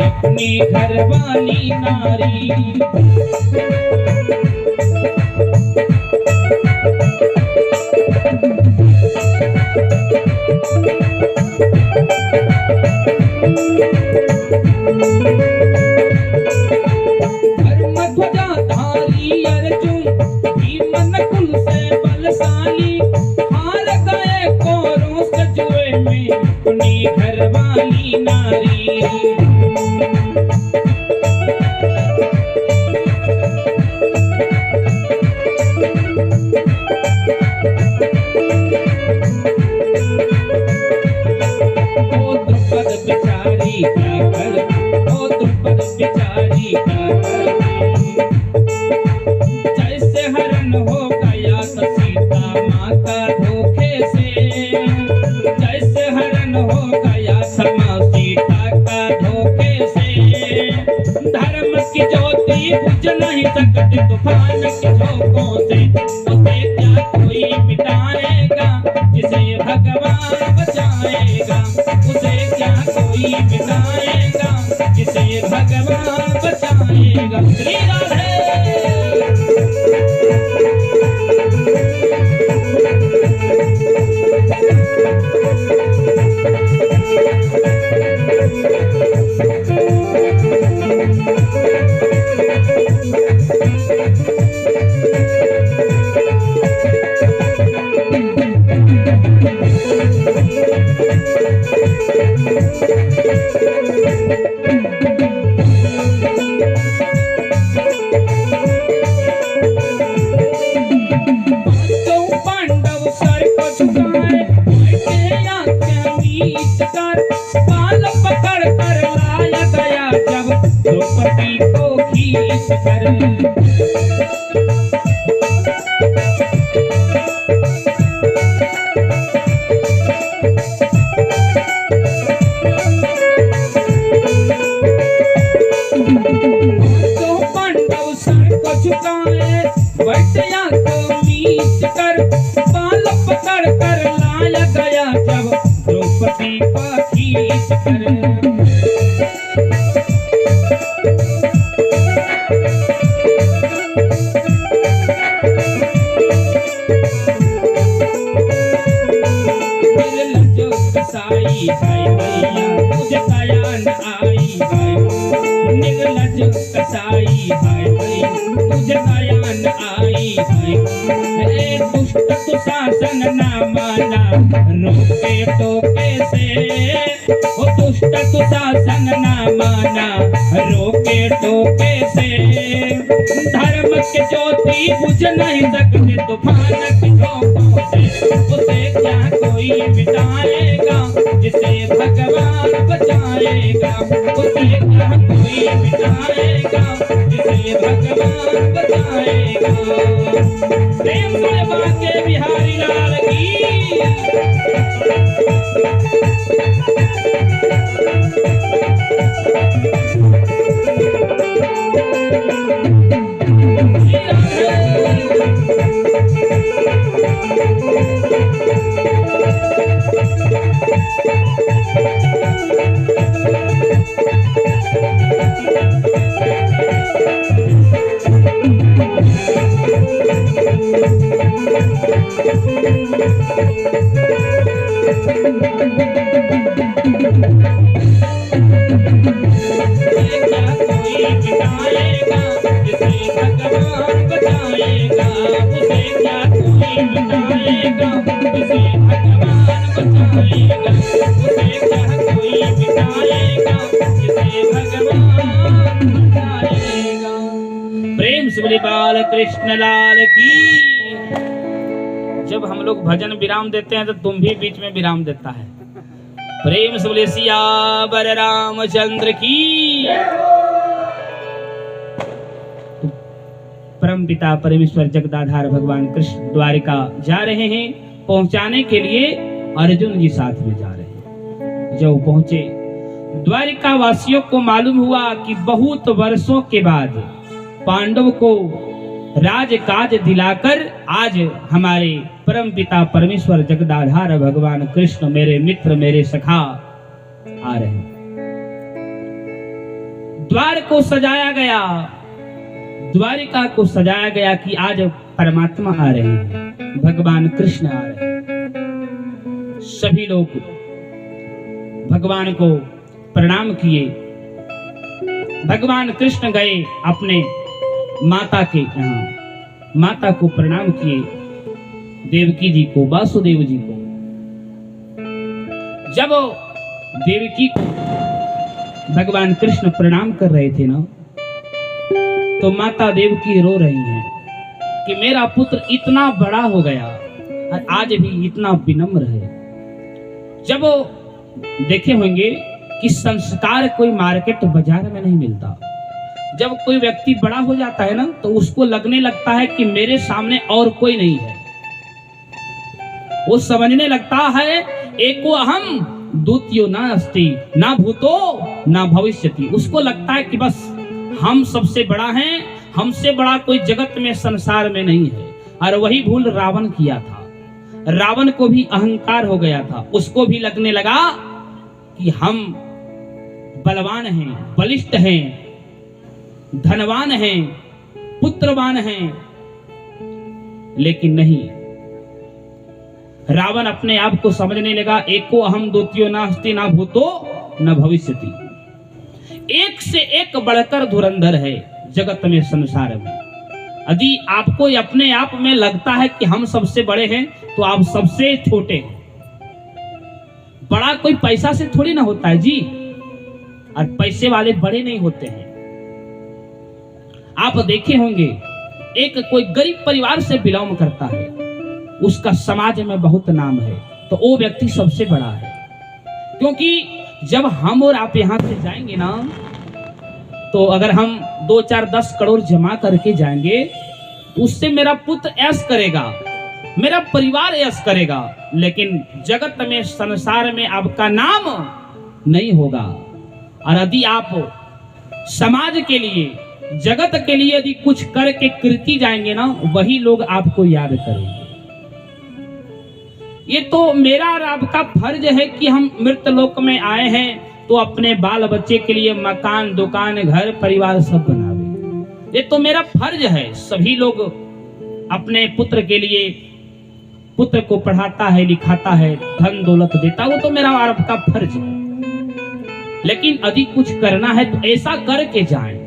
अपनी घरवाली नारी धारी अर्जुन भीम नकुल से बलशाली हार गए कौरवों से जुए में अपनी घरवाली नारी जैसे हरण हो गया तो सीता माँ का धोखे से, जैसे हरण हो गया समा सीता का धोखे से। धर्म की ज्योति बुझ नहीं सकती तूफान के झोंकों से, उसे क्या कोई मिटाएगा जिसे भगवान बचाएगा, उसे क्या कोई मिटाएगा जिसे भगवान बचाएगा। श्री राधे। बाल पकड़ कर लाया गया जब द्रौपदी को खींच कर, तो पांडव सर को झुकाए वैश्या को नीच कर, बाल पकड़ कर लाया गया जब द्रौपदी को खींच कर। निर्लज्ज कसाई हाय भैया तुझे दया न आई हाय, निर्लज्ज कसाई हाय भैया तुझे दया न आई हाय। दुष्ट दुशासन ना माना रोके टोके से, ओ दुष्ट दुशासन ना माना रोके टोके से। धर्म के ज्योति बुझ नहीं सकते तूफान के झोंकों से, उसे क्या कोई मिटाएगा जिसे भगवान बचाएगा, उसे क्या कोई मिटाएगा जिसे भगवान बचाएगा। प्रेम से बाके बिहारी लाल की। प्रेम से बोले बाल कृष्ण लाल की। जब हम लोग भजन विराम देते हैं तो तुम भी बीच में विराम देता है। प्रेम से बोले सियावर रामचंद्र की। परम पिता परमेश्वर जगदाधार भगवान कृष्ण द्वारिका जा रहे हैं। पहुंचाने के लिए अर्जुन जी साथ में जा रहे हैं। जब पहुंचे द्वारिका वासियों को मालूम हुआ कि बहुत वर्षों के बाद पांडव को राजकाज दिलाकर आज हमारे परम पिता परमेश्वर जगदाधार भगवान कृष्ण मेरे मित्र मेरे सखा आ रहे हैं। द्वार को सजाया गया, द्वारिका को सजाया गया कि आज परमात्मा आ रहे हैं, भगवान कृष्ण आ रहे हैं। सभी लोग भगवान को प्रणाम किए। भगवान कृष्ण गए अपने माता के यहाँ, माता को प्रणाम किए, देवकी जी को, वासुदेव जी को। जब देवकी को भगवान कृष्ण प्रणाम कर रहे थे ना, तो माता देवकी रो रही हैं कि मेरा पुत्र इतना बड़ा हो गया और आज भी इतना विनम्र है। जब देखे होंगे कि संस्कार कोई मार्केट बाजार में नहीं मिलता। जब कोई व्यक्ति बड़ा हो जाता है ना, तो उसको लगने लगता है कि मेरे सामने और कोई नहीं है। वो समझने लगता है एको अहम द्वितीयो न अस्ति ना भूतो ना भविष्यति। उसको लगता है कि बस हम सबसे बड़ा हैं, हमसे बड़ा कोई जगत में संसार में नहीं है। और वही भूल रावण किया था। रावण को भी अहंकार हो गया था। उसको भी लगने लगा कि हम बलवान हैं, बलिष्ठ हैं, धनवान हैं, पुत्रवान हैं। लेकिन नहीं, रावण अपने आप को समझने लगा एको अहम द्वितीयो नास्ति ना भूतो न भविष्यति। एक से एक बढ़कर धुरंधर है जगत में, संसार में। यदि आपको अपने आप में लगता है कि हम सबसे बड़े हैं, तो आप सबसे छोटे हैं। बड़ा कोई पैसा से थोड़ी ना होता है जी, और पैसे वाले बड़े नहीं होते हैं। आप देखे होंगे एक कोई गरीब परिवार से बिलोंग करता है, उसका समाज में बहुत नाम है, तो वो व्यक्ति सबसे बड़ा है। क्योंकि जब हम और आप यहां से जाएंगे ना, तो अगर हम 2, 4, 10 करोड़ जमा करके जाएंगे, तो उससे मेरा पुत्र ऐश करेगा, मेरा परिवार ऐश करेगा। लेकिन जगत में, संसार में आपका नाम नहीं होगा। और यदि आप समाज के लिए, जगत के लिए यदि कुछ करके कीर्ति जाएंगे ना, वही लोग आपको याद करेंगे। ये तो मेरा और आपका फर्ज है कि हम मृत लोक में आए हैं, तो अपने बाल बच्चे के लिए मकान, दुकान, घर, परिवार सब बनावे। ये तो मेरा फर्ज है। सभी लोग अपने पुत्र के लिए, पुत्र को पढ़ाता है, लिखाता है, धन दौलत देता, वो तो मेरा और आपका फर्ज है। लेकिन यदि कुछ करना है तो ऐसा करके जाएं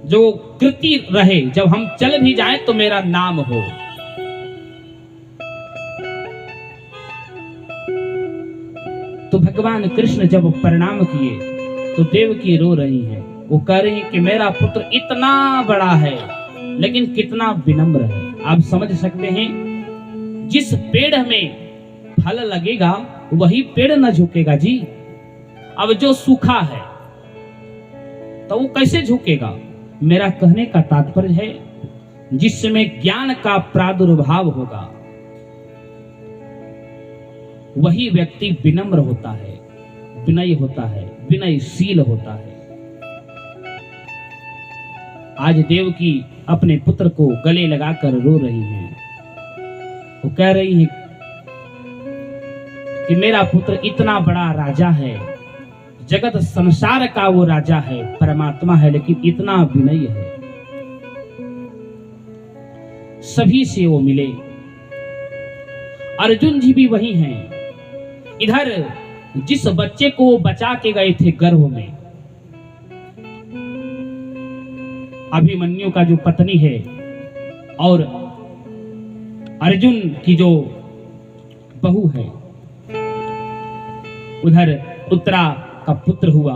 जो कृति रहे। जब हम चल भी जाएं तो मेरा नाम हो। तो भगवान कृष्ण जब प्रणाम किए तो देवकी रो रही है। वो कह रही है कि मेरा पुत्र इतना बड़ा है, लेकिन कितना विनम्र है। आप समझ सकते हैं, जिस पेड़ में फल लगेगा वही पेड़ न झुकेगा जी। अब जो सूखा है तो वो कैसे झुकेगा? मेरा कहने का तात्पर्य है, जिसमें ज्ञान का प्रादुर्भाव होगा वही व्यक्ति विनम्र होता है, विनयी होता है, विनयशील होता है। आज देवकी अपने पुत्र को गले लगाकर रो रही हैं। वो कह रही है कि मेरा पुत्र इतना बड़ा राजा है, जगत संसार का वो राजा है, परमात्मा है, लेकिन इतना विनयी है। सभी से वो मिले। अर्जुन जी भी वही हैं। इधर जिस बच्चे को वो बचा के गए थे गर्भ में, अभिमन्यु का जो पत्नी है और अर्जुन की जो बहू है, उधर उत्तरा का पुत्र हुआ।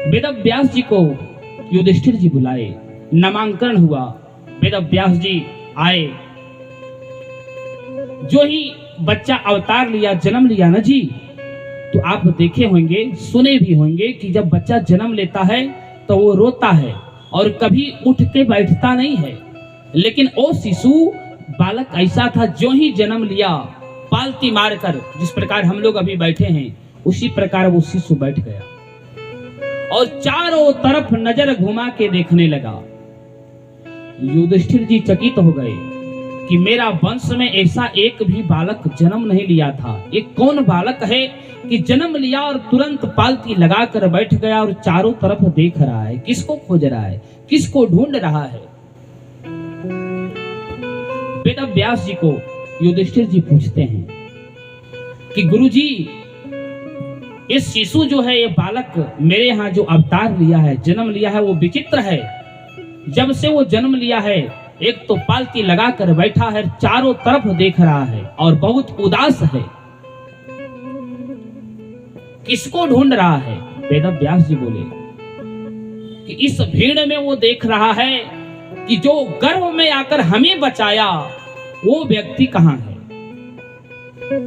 वेदव्यास जी को युधिष्ठिर जी बुलाए, नामांकन हुआ, वेदव्यास जी आए। जो ही बच्चा अवतार लिया, जन्म लिया ना जी, तो आप देखे होंगे, सुने भी होंगे कि जब बच्चा जन्म लेता है तो वो रोता है और कभी उठ के बैठता नहीं है। लेकिन वो शिशु बालक ऐसा था, जो ही जन्म लिया पालती मारकर, जिस प्रकार हम लोग अभी बैठे हैं उसी प्रकार वो शिशु बैठ गया और चारों तरफ नजर घुमा के देखने लगा। युधिष्ठिर जी चकित हो गए कि मेरा वंश में ऐसा एक भी बालक जन्म नहीं लिया था। ये कौन बालक है कि जन्म लिया और तुरंत पालती लगाकर बैठ गया और चारों तरफ देख रहा है, किसको खोज रहा है, किसको ढूंढ रहा है। वेदव्यास जी को युधिष्ठिर जी पूछते हैं कि गुरुजी, ये शिशु जो है, ये बालक मेरे यहाँ जो अवतार लिया है, जन्म लिया है, वो विचित्र है। जब से वो जन्म लिया है, एक तो पालती लगाकर बैठा है, चारों तरफ देख रहा है और बहुत उदास है, किसको ढूंढ रहा है। वेदव्यास जी बोले कि इस भीड़ में वो देख रहा है कि जो गर्भ में आकर हमें बचाया वो व्यक्ति कहाँ है।